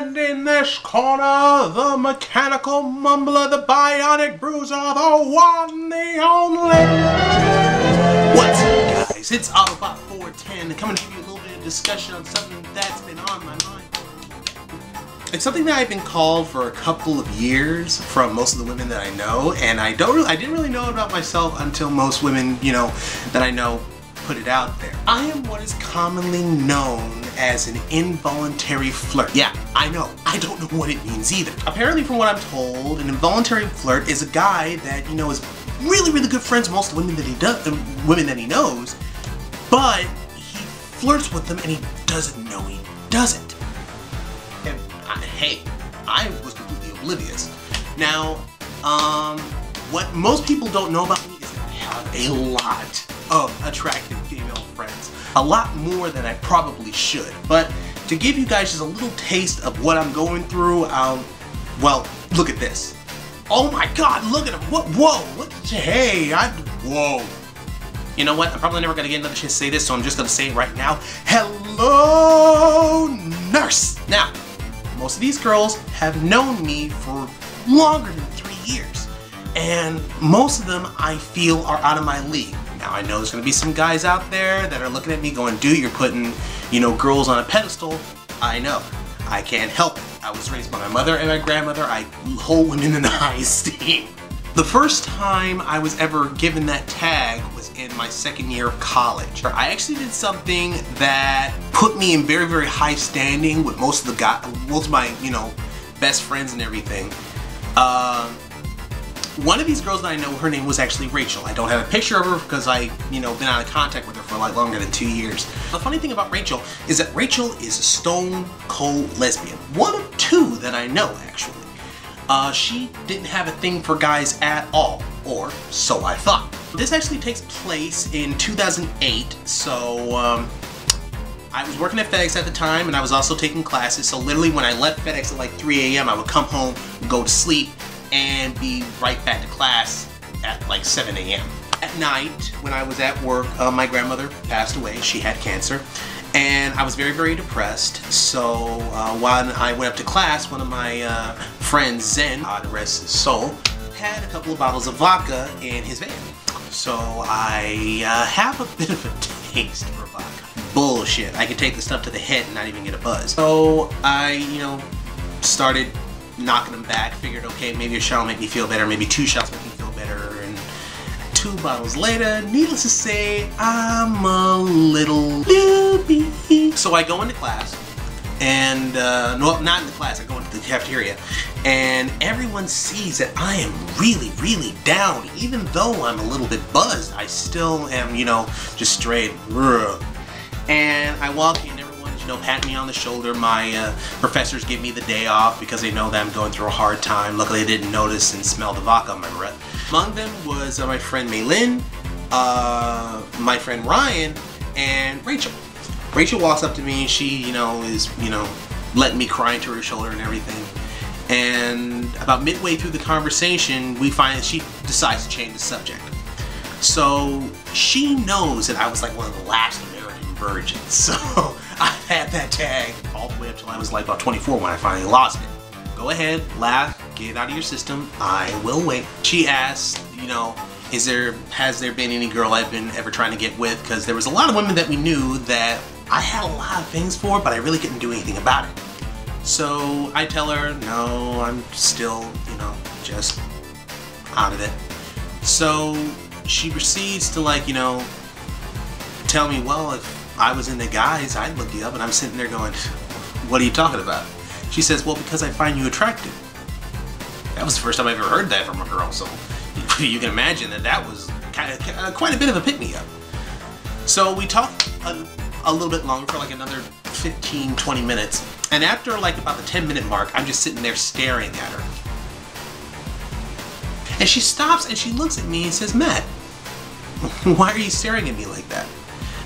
And in this corner, the mechanical mumbler, the bionic bruiser, the one, the only. What's up, guys? It's Autobot 410 coming to give you a little bit of discussion on something that's been on my mind. It's something that I've been called for a couple of years from most of the women that I know, and I didn't really know about myself until most women, that I know put it out there. I am what is commonly known as an involuntary flirt. Yeah, I know. I don't know what it means either. Apparently, from what I'm told, an involuntary flirt is a guy that, is really, really good friends with most of the women that he knows, but he flirts with them and he doesn't know he doesn't. And hey, I was completely oblivious. Now, what most people don't know about me is that I have a lot of attractive female friends. A lot more than I probably should. But to give you guys just a little taste of what I'm going through, well, look at this. Oh my God, look at him. What? Whoa. What? Hey, whoa. You know what? I'm probably never going to get another chance to say this, so I'm just going to say it right now. Hello, nurse. Now, most of these girls have known me for longer than 3 years. And most of them, I feel, are out of my league. Now, I know there's going to be some guys out there that are looking at me going, dude, you're putting, girls on a pedestal. I know. I can't help it. I was raised by my mother and my grandmother. I hold women in high esteem. The first time I was ever given that tag was in my second year of college. I actually did something that put me in very, very high standing with most of my, best friends and everything. One of these girls that I know, her name was actually Rachel. I don't have a picture of her because been out of contact with her for like longer than 2 years. The funny thing about Rachel is that Rachel is a stone cold lesbian. One of two that I know, actually. She didn't have a thing for guys at all, or so I thought. This actually takes place in 2008, so I was working at FedEx at the time, and I was also taking classes, so literally when I left FedEx at like 3 a.m., I would come home, go to sleep, and be right back to class at like 7 a.m. At night, when I was at work, my grandmother passed away. She had cancer, and I was very, very depressed. So while I went up to class, one of my friends, Zen, God rest his soul, had a couple of bottles of vodka in his van. So I have a bit of a taste for vodka. Bullshit. I could take the stuff to the head and not even get a buzz. So I, started knocking them back, figured, okay, maybe a shot will make me feel better, maybe 2 shots make me feel better, and 2 bottles later, needless to say, I'm a little loopy. So I go into class, and, well, not into class, I go into the cafeteria, and everyone sees that I am really, really down. Even though I'm a little bit buzzed, I still am, just straight, and I walk in, pat me on the shoulder. My professors give me the day off because they know that I'm going through a hard time. Luckily, they didn't notice and smell the vodka on my breath. Among them was my friend Maylin, my friend Ryan, and Rachel. Rachel walks up to me. She, is, letting me cry into her shoulder and everything. And about midway through the conversation, we find that she decides to change the subject. So she knows that I was like one of the last American virgins. So I've had that tag all the way up till I was like about 24 when I finally lost it. Go ahead, laugh, get it out of your system. I will wait. She asked, has there been any girl I've been ever trying to get with? Because there was a lot of women that we knew that I had a lot of things for, but I really couldn't do anything about it. So I tell her, no, I'm still, just out of it. So she proceeds to tell me, well, if I was into guys, I'd look you up, and I'm sitting there going, what are you talking about? She says, well, because I find you attractive. That was the first time I ever heard that from a girl, so you can imagine that was quite a bit of a pick-me-up. So we talked a little bit longer for like another 15-20 minutes, and after like about the 10-minute mark, I'm just sitting there staring at her. And she stops and she looks at me and says, Matt, why are you staring at me like that?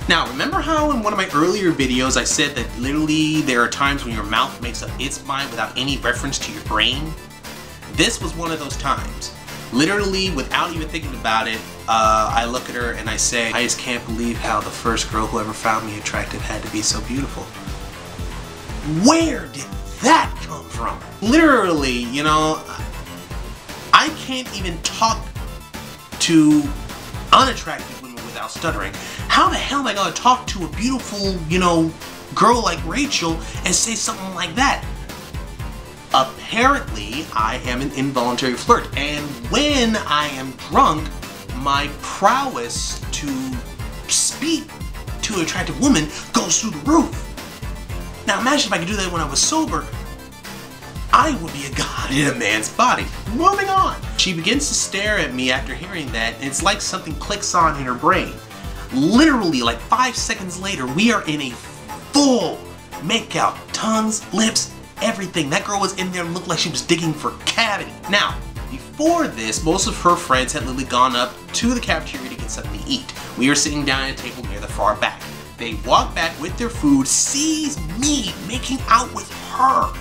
Now, remember how in one of my earlier videos I said that literally there are times when your mouth makes up its mind without any reference to your brain? This was one of those times. Literally, without even thinking about it, I look at her and I say, I just can't believe how the first girl who ever found me attractive had to be so beautiful. Where did that come from? Literally, you know, I can't even talk to unattractive women without stuttering. How the hell am I gonna talk to a beautiful, you know, girl like Rachel and say something like that? Apparently, I am an involuntary flirt, and when I am drunk, my prowess to speak to an attractive woman goes through the roof. Now imagine if I could do that when I was sober. I would be a god in a man's body. Moving on. She begins to stare at me after hearing that, and it's like something clicks on in her brain. Literally, like 5 seconds later, we are in a full makeout. Tongues, lips, everything. That girl was in there and looked like she was digging for cavity. Now, before this, most of her friends had literally gone up to the cafeteria to get something to eat. We were sitting down at a table near the far back. They walk back with their food, sees me making out with her.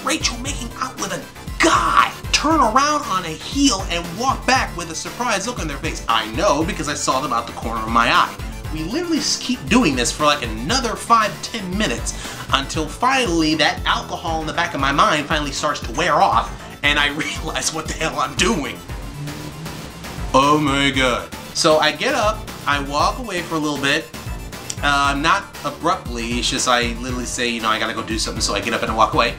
Rachel making out with a guy. Turn around on a heel and walk back with a surprised look on their face. I know because I saw them out the corner of my eye. We literally keep doing this for like another 5-10 minutes until finally that alcohol in the back of my mind finally starts to wear off and I realize what the hell I'm doing. Oh my god. So I get up, I walk away for a little bit. Not abruptly, it's just I literally say, you know, I gotta go do something, so I get up and I walk away.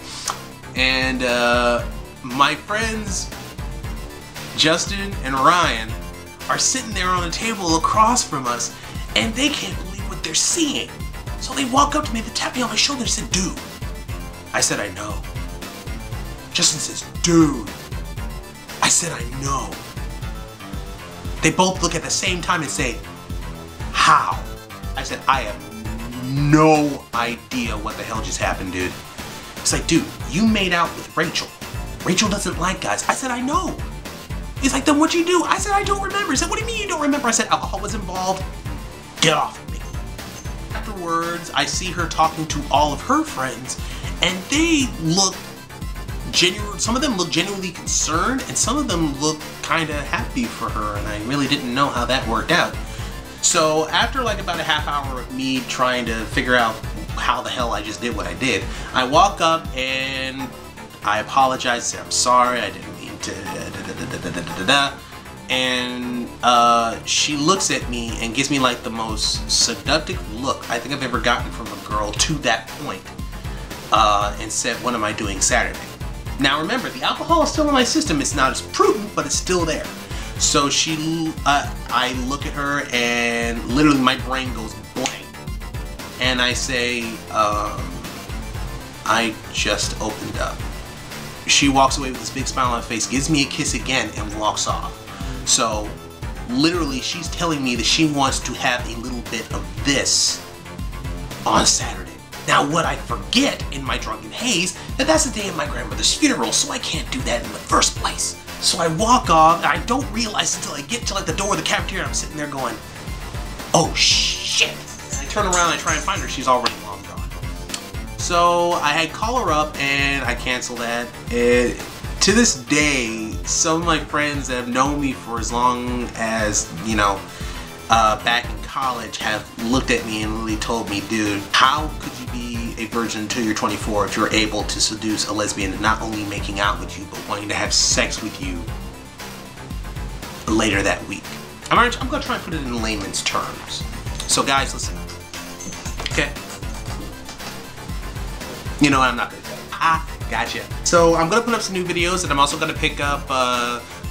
And my friends, Justin and Ryan, are sitting there on a table across from us, and they can't believe what they're seeing. So they walk up to me, they tap me on my shoulder and said, dude. I said, I know. Justin says, dude. I said, I know. They both look at the same time and say, how? I said, I have no idea what the hell just happened, dude. It's like, dude, you made out with Rachel. Rachel doesn't like guys. I said, I know. He's like, then what'd you do? I said, I don't remember. He said, what do you mean you don't remember? I said, alcohol was involved. Get off of me. Afterwards, I see her talking to all of her friends, and they look genuine. Some of them look genuinely concerned, and some of them look kind of happy for her, and I really didn't know how that worked out. So after like about a half hour of me trying to figure out how the hell I just did what I did, I walk up and I apologize, say I'm sorry, I didn't mean to and she looks at me and gives me like the most seductive look I think I've ever gotten from a girl to that point, and said, what am I doing Saturday? Now remember, the alcohol is still in my system. It's not as prudent, but it's still there. So she, I look at her and literally my brain goes blank. And I say, I just opened up. She walks away with this big smile on her face, gives me a kiss again, and walks off. So literally she's telling me that she wants to have a little bit of this on Saturday. Now what I forget in my drunken haze, that's the day of my grandmother's funeral, so I can't do that in the first place. So I walk off, and I don't realize until I get to like the door of the cafeteria, I'm sitting there going, oh shit. And I turn around and I try and find her, she's already long gone. So I had call her up and I canceled that. To this day, some of my friends that have known me for as long as, you know, back in college have looked at me and really told me, dude, how could you be a virgin until you're 24 if you're able to seduce a lesbian and not only making out with you, but wanting to have sex with you later that week? I'm gonna try and put it in layman's terms. So guys, listen, okay? You know what, I'm not gonna tell you. Gotcha. So I'm gonna put up some new videos, and I'm also gonna pick up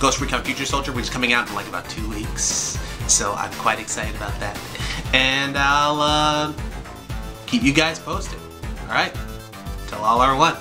Ghost Recon Future Soldier, which is coming out in like about 2 weeks. So I'm quite excited about that. And I'll keep you guys posted. Alright? Till all are one.